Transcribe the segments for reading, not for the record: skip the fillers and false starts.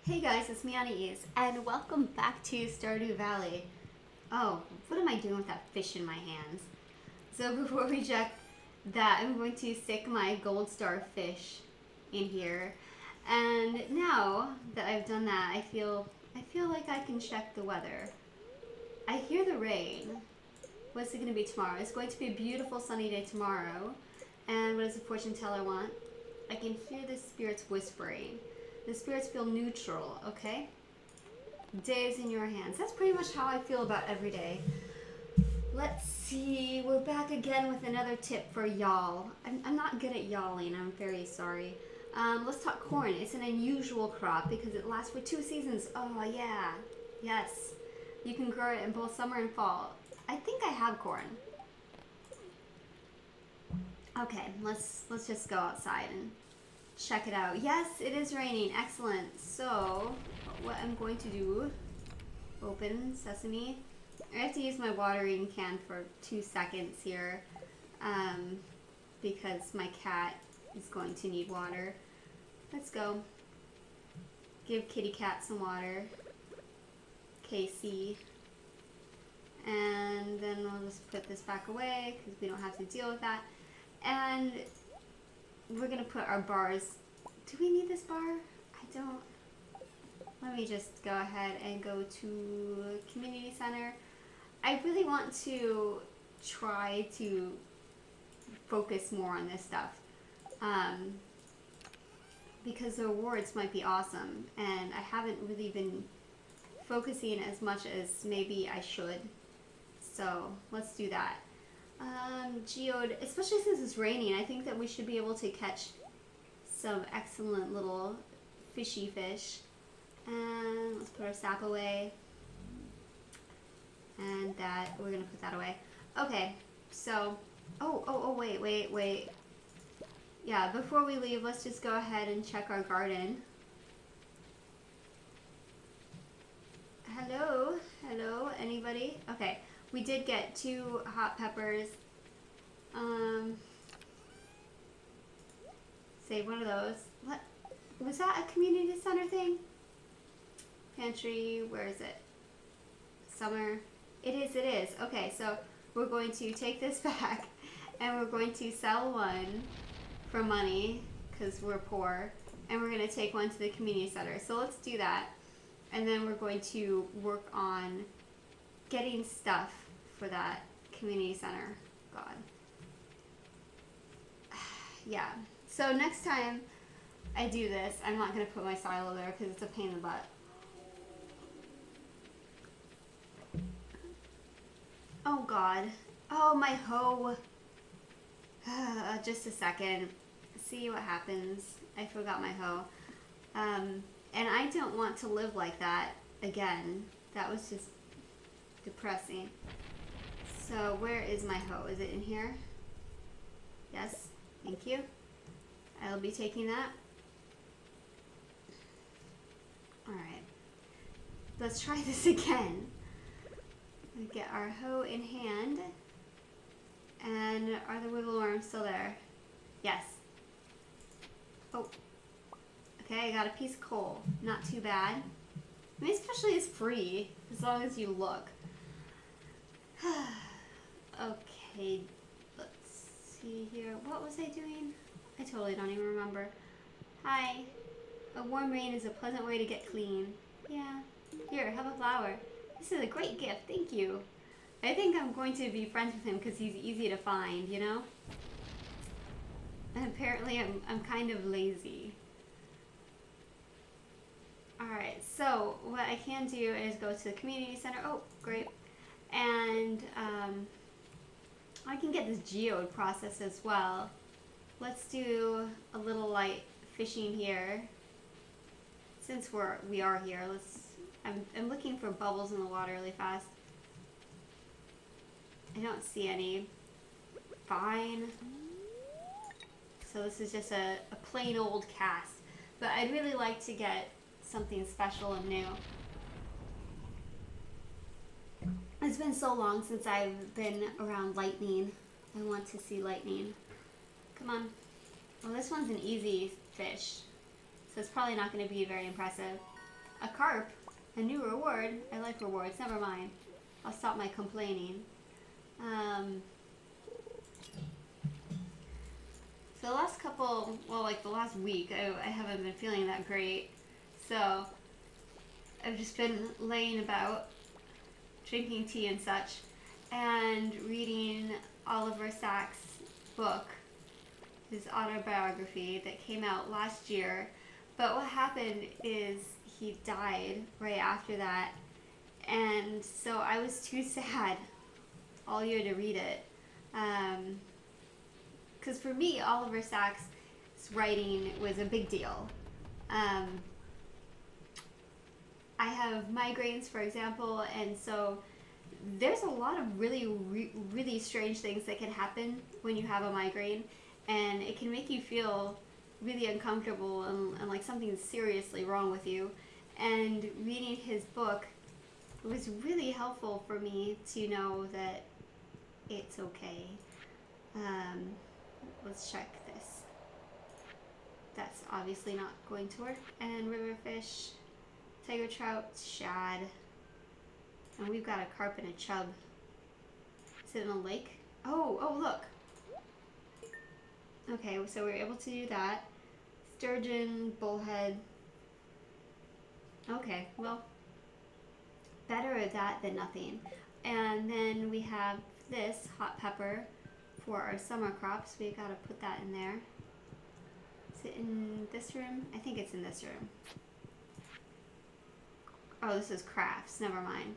Hey guys, it's me Anais, and welcome back to Stardew Valley. Oh, what am I doing with that fish in my hands? So before we check that, I'm going to stick my gold star fish in here. And now that I've done that, I feel like I can check the weather. I hear the rain. What's it going to be tomorrow? It's going to be a beautiful sunny day tomorrow. And what does the fortune teller want? I can hear the spirits whispering. The spirits feel neutral, okay? Day is in your hands. That's pretty much how I feel about every day. Let's see. We're back again with another tip for y'all. I'm not good at y'alling. I'm very sorry. Let's talk corn. It's an unusual crop because it lasts for 2 seasons. Oh, yeah. Yes. You can grow it in both summer and fall. I think I have corn. Okay, let's just go outside and check it out. Yes, it is raining. Excellent. So, what I'm going to do, open sesame. I have to use my watering can for 2 seconds here because my cat is going to need water. Let's go. Give kitty cat some water. KC. And then we'll just put this back away because we don't have to deal with that. And we're gonna put our bars. Do we need this bar? I don't. Let me just go ahead and go to community center. I really want to try to focus more on this stuff because the rewards might be awesome, and I haven't really been focusing as much as maybe I should. So let's do that. Geode, especially since it's raining, I think that we should be able to catch some excellent little fishy fish. And let's put our sap away. And that, we're gonna put that away. Okay, so, wait. Yeah, before we leave, let's just go ahead and check our garden. Hello, anybody? Okay. We did get 2 hot peppers. Save one of those. What? Was that a community center thing? Pantry, where is it? Summer. It is. Okay, so we're going to take this back and we're going to sell one for money because we're poor. And we're going to take one to the community center. So let's do that. And then we're going to work on getting stuff for that community center. God. Yeah. So next time I do this, I'm not going to put my silo there because it's a pain in the butt. Oh God. Oh, my hoe. Just a second. See what happens. I forgot my hoe. And I don't want to live like that again. That was just depressing. So where is my hoe? Is it in here? Yes, thank you. I'll be taking that. Alright. Let's try this again. We get our hoe in hand. And are the wiggle worms still there? Yes. Oh. Okay, I got a piece of coal. Not too bad. I mean, especially it's free, as long as you look. Okay, let's see here. What was I doing? I totally don't even remember. Hi. A warm rain is a pleasant way to get clean. Yeah. Here, have a flower. This is a great gift. Thank you. I think I'm going to be friends with him because he's easy to find, you know? And apparently I'm kind of lazy. Alright, so what I can do is go to the community center. Oh, great. And I can get this geode process as well. Let's do a little light fishing here. Since we are here, I'm looking for bubbles in the water really fast. I don't see any. Fine. So this is just a plain old cast. But I'd really like to get something special and new. It's been so long since I've been around lightning. I want to see lightning. Come on. Well, this one's an easy fish, so it's probably not going to be very impressive. a carp, a new reward. I like rewards, never mind. I'll stop my complaining. So the last couple, well, like the last week, I haven't been feeling that great. So I've just been laying about, drinking tea and such, and reading Oliver Sacks' book, his autobiography that came out last year. But what happened is he died right after that, and so I was too sad all year to read it. Because for me, Oliver Sacks' writing was a big deal. I have migraines, for example, and so there's a lot of really strange things that can happen when you have a migraine, and it can make you feel really uncomfortable and like something's seriously wrong with you. And reading his book was really helpful for me to know that it's okay. Let's check this. That's obviously not going to work. And river fish, tiger trout, shad. And we've got a carp and a chub. Is it in a lake? Oh, look. Okay, so we're able to do that. Sturgeon, bullhead. Okay, well, better at that than nothing. And then we have this hot pepper for our summer crops. We gotta put that in there. Is it in this room? I think it's in this room. Oh, this is crafts. Never mind.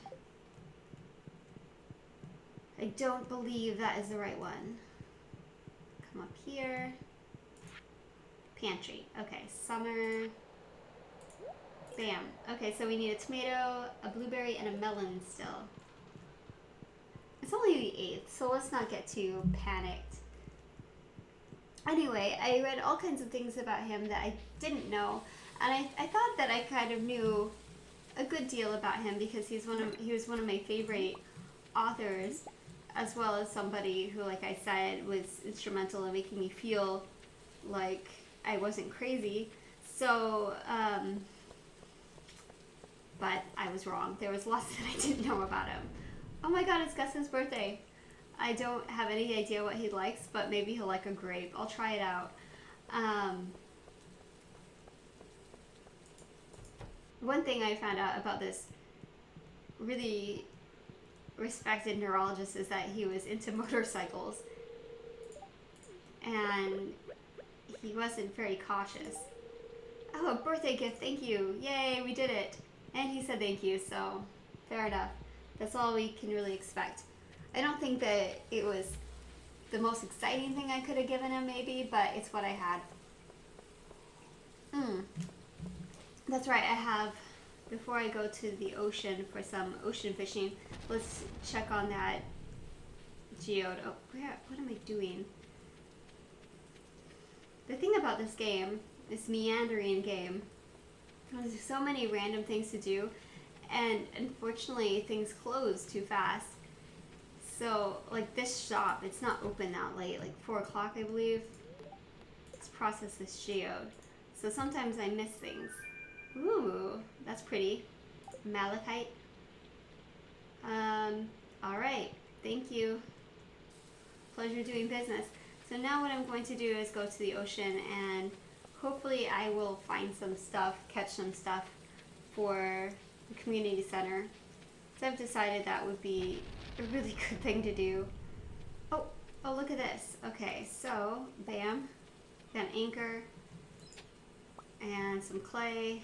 I don't believe that is the right one. Come up here. Pantry. Okay, summer. Bam. Okay, so we need a tomato, a blueberry, and a melon still. It's only the 8th, so let's not get too panicked. Anyway, I read all kinds of things about him that I didn't know, and I thought that I kind of knew a good deal about him because he was one of my favorite authors, as well as somebody who, like I said, was instrumental in making me feel like I wasn't crazy. So, but I was wrong. There was lots that I didn't know about him. Oh my god, it's Gus's birthday. I don't have any idea what he likes, but maybe he'll like a grape. I'll try it out. One thing I found out about this really respected neurologist is that he was into motorcycles. And he wasn't very cautious. Oh, a birthday gift, thank you. Yay, we did it. And he said thank you, so fair enough. That's all we can really expect. I don't think that it was the most exciting thing I could have given him, maybe, but it's what I had. That's right, I have, before I go to the ocean for some ocean fishing, let's check on that geode. Oh, what am I doing? The thing about this game, this meandering game, there's so many random things to do, and unfortunately things close too fast. So, like this shop, it's not open that late, like 4 o'clock I believe. Let's process this geode. So sometimes I miss things. Ooh, that's pretty. Malachite. Alright, thank you. Pleasure doing business. So now what I'm going to do is go to the ocean and hopefully I will find some stuff, catch some stuff for the community center. So I've decided that would be a really good thing to do. Oh, look at this. Okay, so, bam. Got an anchor and some clay.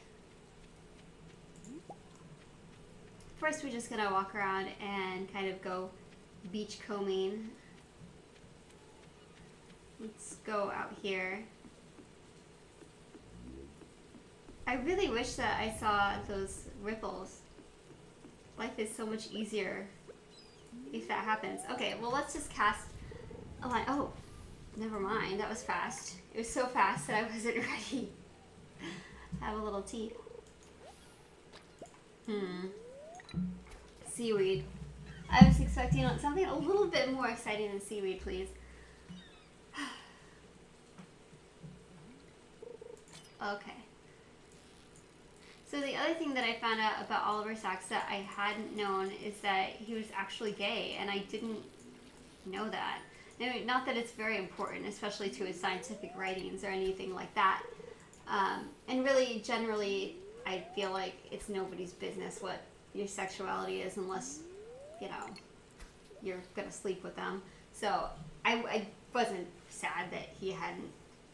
First we're just gonna walk around and kind of go beach combing. Let's go out here. I really wish that I saw those ripples. Life is so much easier if that happens. Okay, well let's just cast a line. Oh, never mind. That was fast. It was so fast that I wasn't ready. Have a little tea. Seaweed. I was expecting something a little bit more exciting than seaweed, please. Okay. So the other thing that I found out about Oliver Sacks that I hadn't known is that he was actually gay, and I didn't know that. I mean, not that it's very important, especially to his scientific writings or anything like that. And really, generally, I feel like it's nobody's business what your sexuality is unless, you know, you're going to sleep with them. So I wasn't sad that he hadn't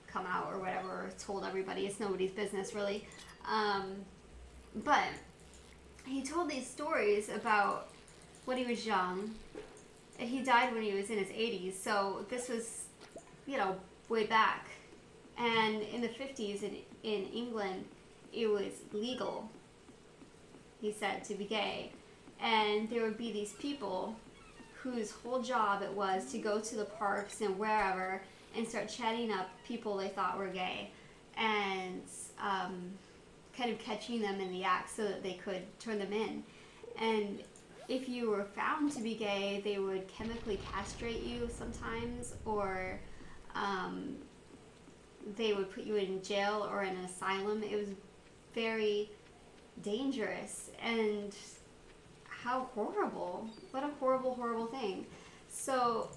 come out or whatever, or told everybody. It's nobody's business, really. But he told these stories about when he was young. He died when he was in his 80s, so this was, you know, way back. And in the 50s in England, it was legal, he said, to be gay. And there would be these people whose whole job it was to go to the parks and wherever and start chatting up people they thought were gay and kind of catching them in the act so that they could turn them in. And if you were found to be gay, they would chemically castrate you sometimes, or they would put you in jail or in an asylum. It was very dangerous, and how horrible. What a horrible, horrible thing. So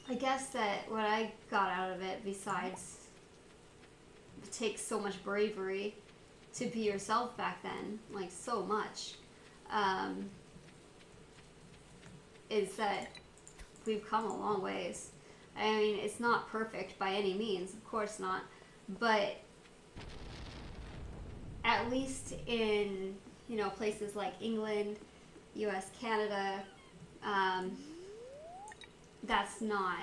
I guess that what I got out of it, besides it takes so much bravery to be yourself back then, like so much, is that we've come a long ways. I mean, it's not perfect by any means, of course not, but at least in, you know, places like England, US, Canada, that's not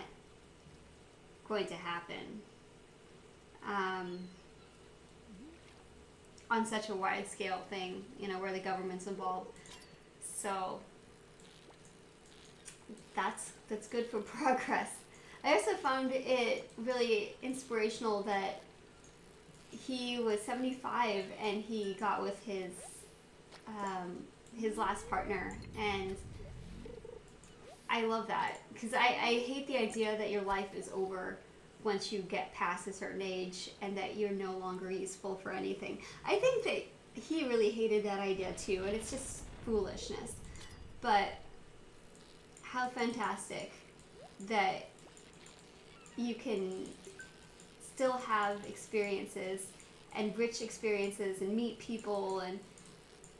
going to happen on such a wide scale thing, you know, where the government's involved. So that's good for progress. I also found it really inspirational that he was 75 and he got with his last partner, and I love that because I hate the idea that your life is over once you get past a certain age and that you're no longer useful for anything. I think that he really hated that idea too, and it's just foolishness. But how fantastic that you can still have experiences and rich experiences and meet people and,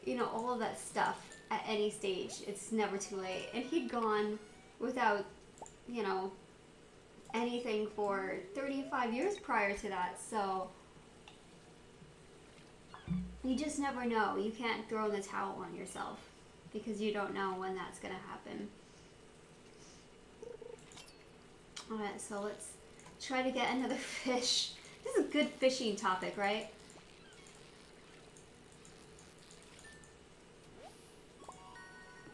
you know, all of that stuff at any stage. It's never too late. And he'd gone without, you know, anything for 35 years prior to that. So you just never know. You can't throw the towel on yourself because you don't know when that's going to happen. Alright, so let's try to get another fish. This is a good fishing topic, right?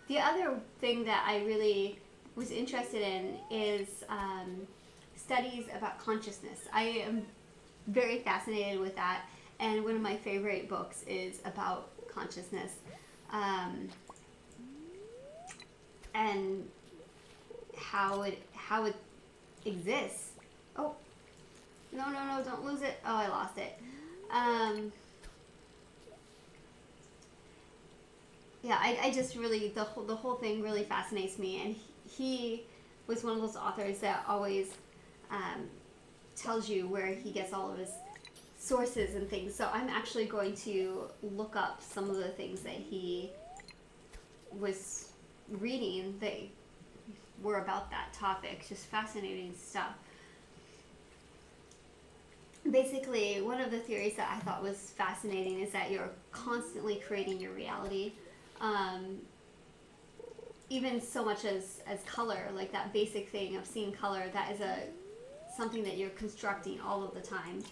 The other thing that I really was interested in is studies about consciousness. I am very fascinated with that, and one of my favorite books is about consciousness. And how it exists. Oh, no, don't lose it. Oh, I lost it. Yeah, I just really, the whole thing really fascinates me, and he was one of those authors that always tells you where he gets all of his sources and things. So I'm actually going to look up some of the things that he was reading that were about that topic. Just fascinating stuff. Basically, one of the theories that I thought was fascinating is that you're constantly creating your reality. Even so much as color, like that basic thing of seeing color, that is something that you're constructing all of the time.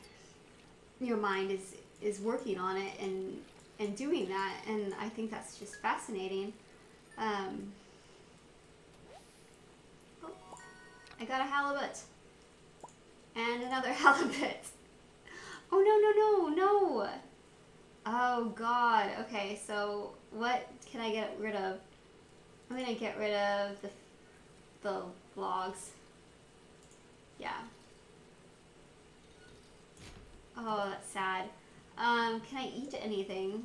Your mind is working on it and doing that, and I think that's just fascinating. Oh, I got a halibut. And another halibut. Oh, no. Oh, God. Okay, so what can I get rid of? I'm going to get rid of the logs. Yeah. Oh, that's sad. Can I eat anything?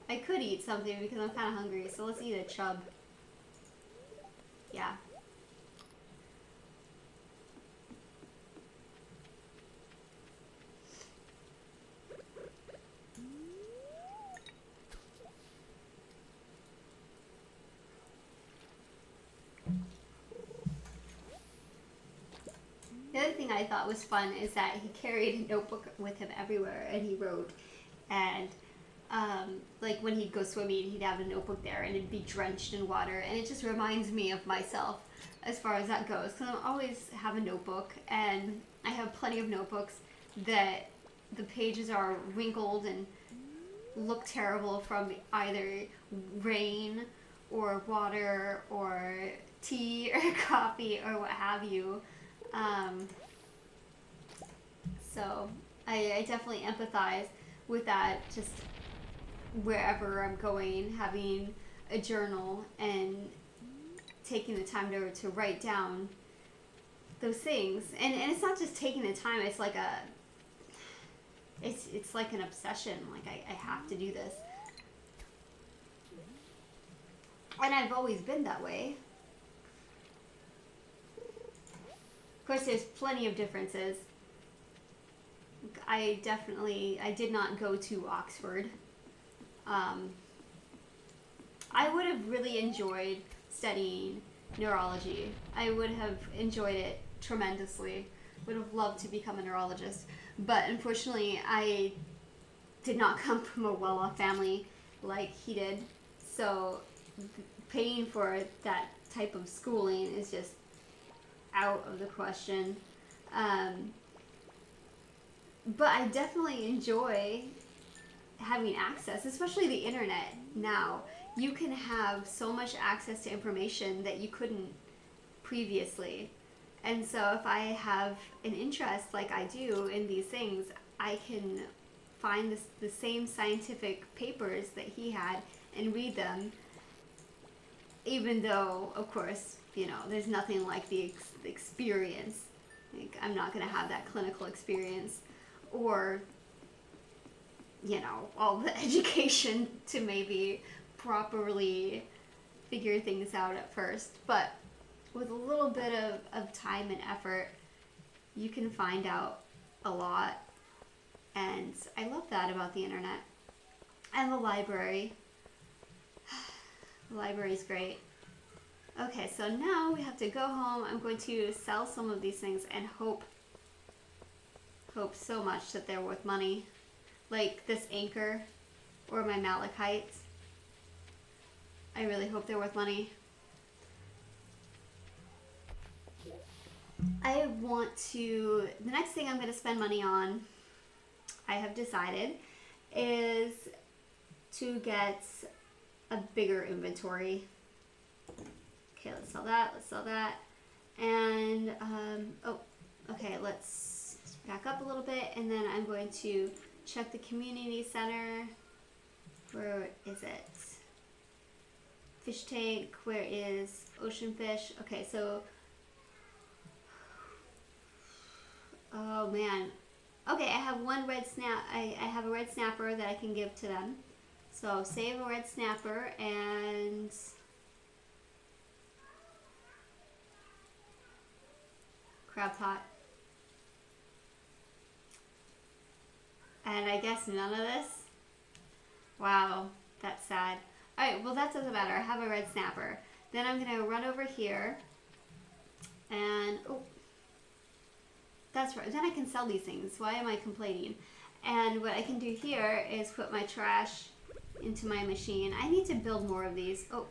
I could eat something because I'm kind of hungry, so let's eat a chub. Yeah. The other thing I thought was fun is that he carried a notebook with him everywhere and he wrote. And like when he'd go swimming, he'd have a notebook there and it'd be drenched in water. And it just reminds me of myself as far as that goes. Because I always have a notebook, and I have plenty of notebooks that the pages are wrinkled and look terrible from either rain or water or tea or coffee or what have you. So I definitely empathize with that, just wherever I'm going, having a journal and taking the time to write down those things. And it's not just taking the time, it's like it's like an obsession. Like I have to do this. And I've always been that way. Of course, there's plenty of differences. I did not go to Oxford. I would have really enjoyed studying neurology. I would have enjoyed it tremendously. Would have loved to become a neurologist. But unfortunately, I did not come from a well-off family like he did. So paying for that type of schooling is just out of the question. But I definitely enjoy having access, especially the internet now. You can have so much access to information that you couldn't previously. And so if I have an interest like I do in these things, I can find the same scientific papers that he had and read them, even though, of course, you know, there's nothing like the experience. Like, I'm not going to have that clinical experience or, you know, all the education to maybe properly figure things out at first. But with a little bit of time and effort, you can find out a lot. And I love that about the internet. And the library. The library's great. Okay, so now we have to go home. I'm going to sell some of these things and hope so much that they're worth money. Like this anchor or my malachite. I really hope they're worth money. The next thing I'm going to spend money on, I have decided, is to get a bigger inventory. Okay, let's sell that. And, okay, let's back up a little bit, and then I'm going to check the community center. Where is it? Fish tank, where is ocean fish? Okay, so, oh man. Okay, I have one red I have a red snapper that I can give to them. So save a red snapper and crab pot. And I guess none of this? Wow, that's sad. Alright, well that doesn't matter. I have a red snapper. Then I'm going to run over here and, oh, that's right. Then I can sell these things. Why am I complaining? And what I can do here is put my trash into my machine. I need to build more of these. Oh,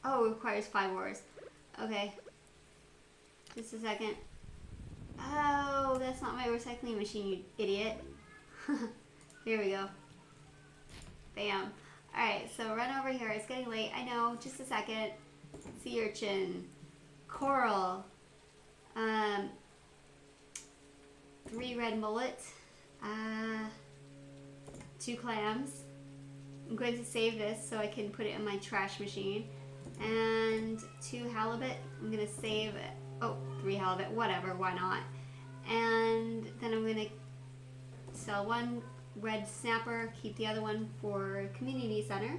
it requires 5 ores. Okay. Just a second. Oh, that's not my recycling machine, you idiot. Here we go. Bam. Alright, so run over here. It's getting late. I know. Just a second. Sea urchin. Coral. 3 red mullet. 2 clams. I'm going to save this so I can put it in my trash machine. And 2 halibut. I'm going to save it. Oh, 3 halibut. Whatever. Why not? And then I'm going to sell one red snapper, keep the other one for community center.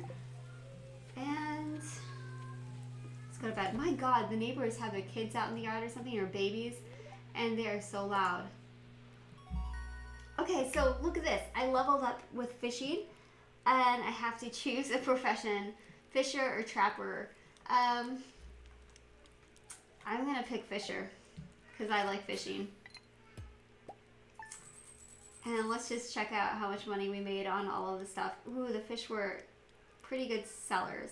And let's go to bed. My God, the neighbors have their kids out in the yard or something, or babies, and they are so loud. Okay, so look at this. I leveled up with fishing, and I have to choose a profession, fisher or trapper. I'm gonna pick fisher, because I like fishing. And let's just check out how much money we made on all of the stuff. Ooh, the fish were pretty good sellers.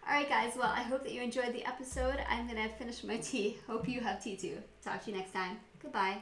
Alright guys, well, I hope that you enjoyed the episode. I'm gonna finish my tea. Hope you have tea too. Talk to you next time. Goodbye.